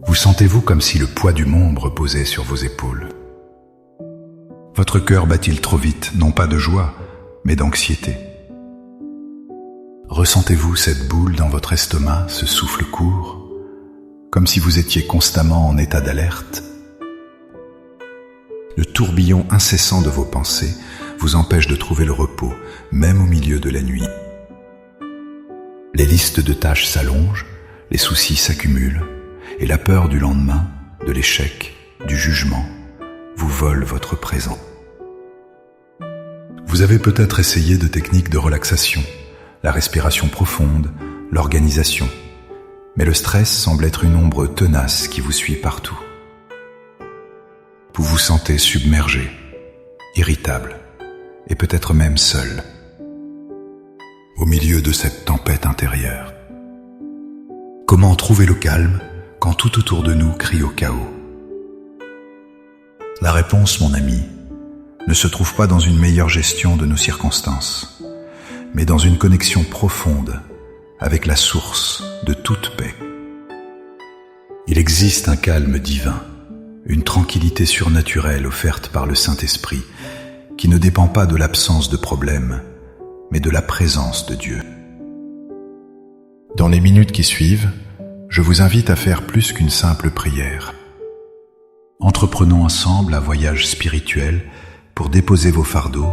Vous sentez-vous comme si le poids du monde reposait sur vos épaules. Votre cœur bat-il trop vite, non pas de joie, mais d'anxiété? Ressentez-vous cette boule dans votre estomac, ce souffle court, comme si vous étiez constamment en état d'alerte? Le tourbillon incessant de vos pensées vous empêche de trouver le repos, même au milieu de la nuit. Les listes de tâches s'allongent, les soucis s'accumulent, et la peur du lendemain, de l'échec, du jugement, vous vole votre présent. Vous avez peut-être essayé de techniques de relaxation, la respiration profonde, l'organisation, mais le stress semble être une ombre tenace qui vous suit partout. Vous vous sentez submergé, irritable, et peut-être même seul, au milieu de cette tempête intérieure. Comment trouver le calme quand tout autour de nous crie au chaos? La réponse, mon ami, ne se trouve pas dans une meilleure gestion de nos circonstances, mais dans une connexion profonde avec la source de toute paix. Il existe un calme divin, une tranquillité surnaturelle offerte par le Saint-Esprit, qui ne dépend pas de l'absence de problèmes, mais de la présence de Dieu. Dans les minutes qui suivent, je vous invite à faire plus qu'une simple prière. Entreprenons ensemble un voyage spirituel pour déposer vos fardeaux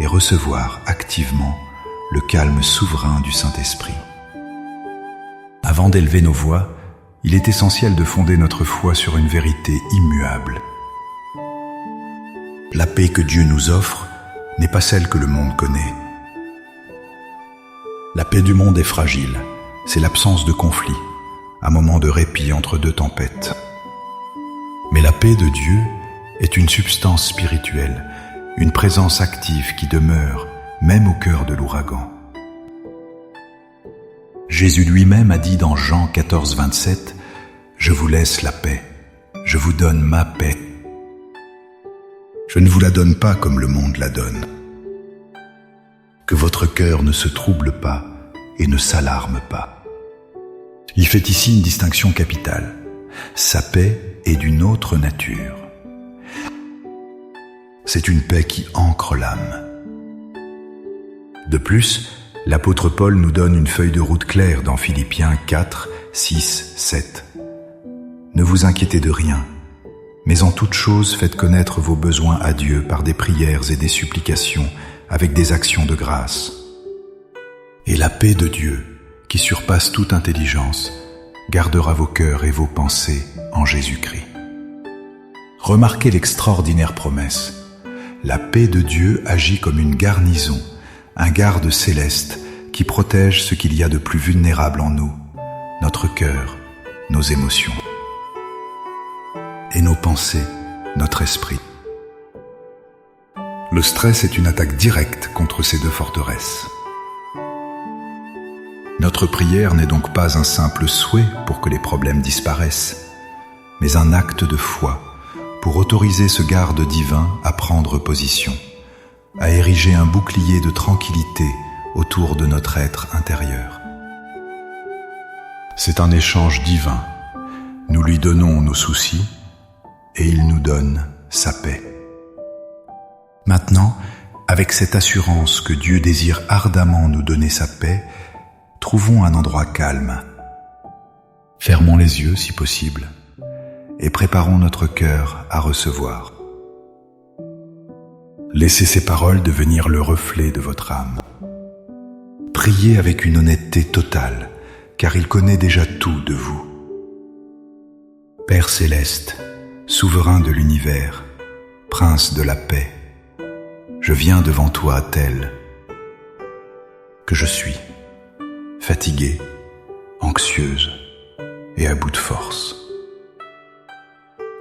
et recevoir activement le calme souverain du Saint-Esprit. Avant d'élever nos voix, il est essentiel de fonder notre foi sur une vérité immuable. La paix que Dieu nous offre n'est pas celle que le monde connaît. La paix du monde est fragile, c'est l'absence de conflit, un moment de répit entre deux tempêtes. Mais la paix de Dieu est une substance spirituelle, une présence active qui demeure même au cœur de l'ouragan. Jésus lui-même a dit dans Jean 14, 27, « Je vous laisse la paix, je vous donne ma paix. Je ne vous la donne pas comme le monde la donne. Que votre cœur ne se trouble pas et ne s'alarme pas. » Il fait ici une distinction capitale. Sa paix est d'une autre nature. C'est une paix qui ancre l'âme. De plus, l'apôtre Paul nous donne une feuille de route claire dans Philippiens 4, 6, 7. Ne vous inquiétez de rien, mais en toute chose faites connaître vos besoins à Dieu par des prières et des supplications avec des actions de grâce. Et la paix de Dieu, qui surpasse toute intelligence, gardera vos cœurs et vos pensées en Jésus-Christ. Remarquez l'extraordinaire promesse. La paix de Dieu agit comme une garnison, un garde céleste qui protège ce qu'il y a de plus vulnérable en nous, notre cœur, nos émotions, et nos pensées, notre esprit. Le stress est une attaque directe contre ces deux forteresses. Notre prière n'est donc pas un simple souhait pour que les problèmes disparaissent, mais un acte de foi pour autoriser ce garde divin à prendre position, à ériger un bouclier de tranquillité autour de notre être intérieur. C'est un échange divin. Nous lui donnons nos soucis et il nous donne sa paix. Maintenant, avec cette assurance que Dieu désire ardemment nous donner sa paix, trouvons un endroit calme. Fermons les yeux si possible et préparons notre cœur à recevoir. Laissez ces paroles devenir le reflet de votre âme. Priez avec une honnêteté totale, car il connaît déjà tout de vous. Père céleste, souverain de l'univers, prince de la paix, je viens devant toi tel que je suis, fatiguée, anxieuse et à bout de force.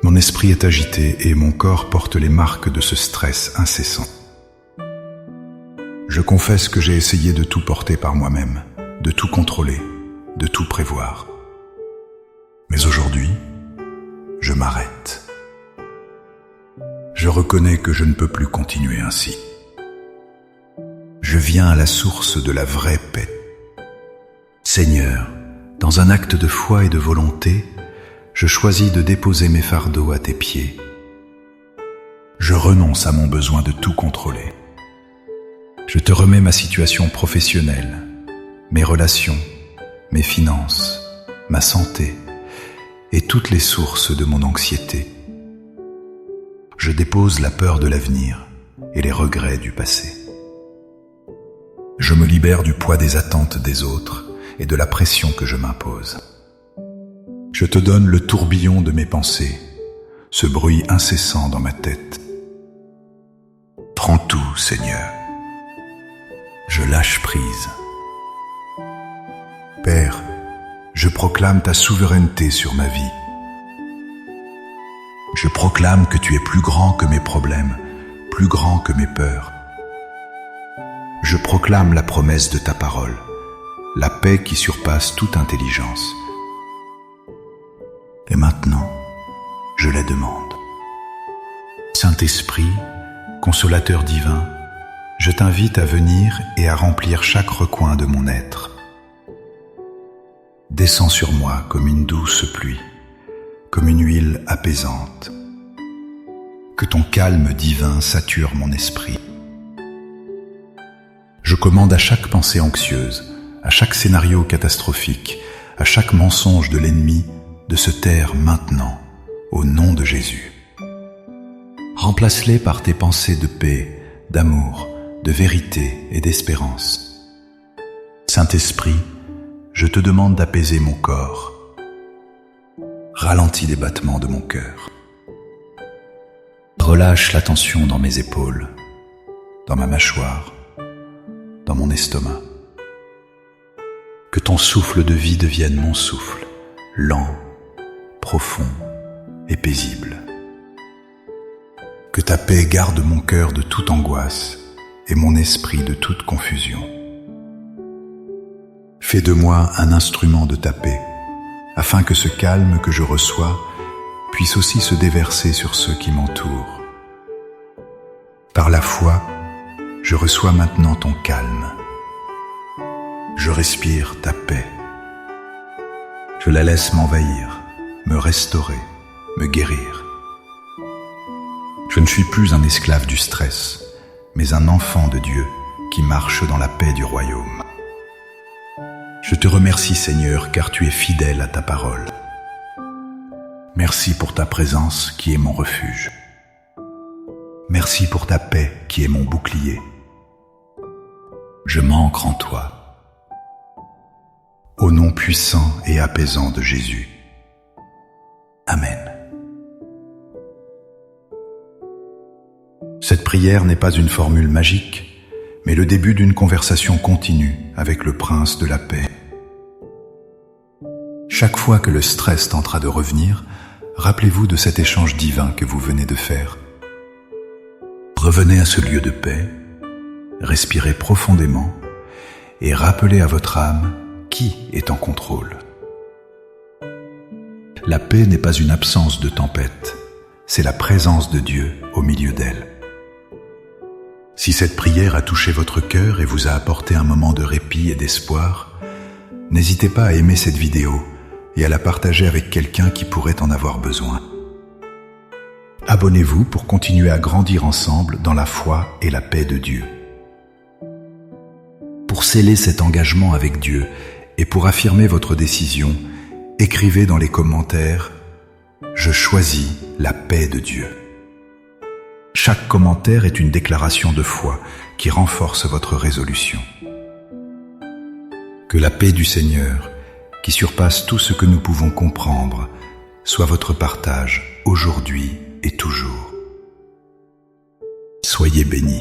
Mon esprit est agité et mon corps porte les marques de ce stress incessant. Je confesse que j'ai essayé de tout porter par moi-même, de tout contrôler, de tout prévoir. Mais aujourd'hui, je m'arrête. Je reconnais que je ne peux plus continuer ainsi. Je viens à la source de la vraie paix. Seigneur, dans un acte de foi et de volonté, je choisis de déposer mes fardeaux à tes pieds. Je renonce à mon besoin de tout contrôler. Je te remets ma situation professionnelle, mes relations, mes finances, ma santé et toutes les sources de mon anxiété. Je dépose la peur de l'avenir et les regrets du passé. Je me libère du poids des attentes des autres et de la pression que je m'impose. Je te donne le tourbillon de mes pensées, ce bruit incessant dans ma tête. Prends tout, Seigneur. Je lâche prise. Père, je proclame ta souveraineté sur ma vie. Je proclame que tu es plus grand que mes problèmes, plus grand que mes peurs. Je proclame la promesse de ta parole, la paix qui surpasse toute intelligence. Et maintenant, je la demande. Saint-Esprit, consolateur divin, je t'invite à venir et à remplir chaque recoin de mon être. Descends sur moi comme une douce pluie, comme une huile apaisante. Que ton calme divin sature mon esprit. Je commande à chaque pensée anxieuse, à chaque scénario catastrophique, à chaque mensonge de l'ennemi de se taire maintenant, au nom de Jésus. Remplace-les par tes pensées de paix, d'amour, de vérité et d'espérance. Saint-Esprit, je te demande d'apaiser mon corps. Ralentis les battements de mon cœur. Relâche la tension dans mes épaules, dans ma mâchoire, dans mon estomac. Que ton souffle de vie devienne mon souffle, lent, profond et paisible. Que ta paix garde mon cœur de toute angoisse et mon esprit de toute confusion. Fais de moi un instrument de ta paix, afin que ce calme que je reçois puisse aussi se déverser sur ceux qui m'entourent. Par la foi, je reçois maintenant ton calme. Je respire ta paix. Je la laisse m'envahir, me restaurer, me guérir. Je ne suis plus un esclave du stress, mais un enfant de Dieu qui marche dans la paix du royaume. Je te remercie, Seigneur, car tu es fidèle à ta parole. Merci pour ta présence qui est mon refuge. Merci pour ta paix qui est mon bouclier. Je m'ancre en toi. Au nom puissant et apaisant de Jésus. Amen. Cette prière n'est pas une formule magique, mais le début d'une conversation continue avec le Prince de la paix. Chaque fois que le stress tentera de revenir, rappelez-vous de cet échange divin que vous venez de faire. Revenez à ce lieu de paix, respirez profondément et rappelez à votre âme qui est en contrôle. La paix n'est pas une absence de tempête, c'est la présence de Dieu au milieu d'elle. Si cette prière a touché votre cœur et vous a apporté un moment de répit et d'espoir, n'hésitez pas à aimer cette vidéo et à la partager avec quelqu'un qui pourrait en avoir besoin. Abonnez-vous pour continuer à grandir ensemble dans la foi et la paix de Dieu. Pour sceller cet engagement avec Dieu et pour affirmer votre décision, écrivez dans les commentaires « Je choisis la paix de Dieu ». Chaque commentaire est une déclaration de foi qui renforce votre résolution. Que la paix du Seigneur, qui surpasse tout ce que nous pouvons comprendre, soit votre partage aujourd'hui et toujours. Soyez bénis.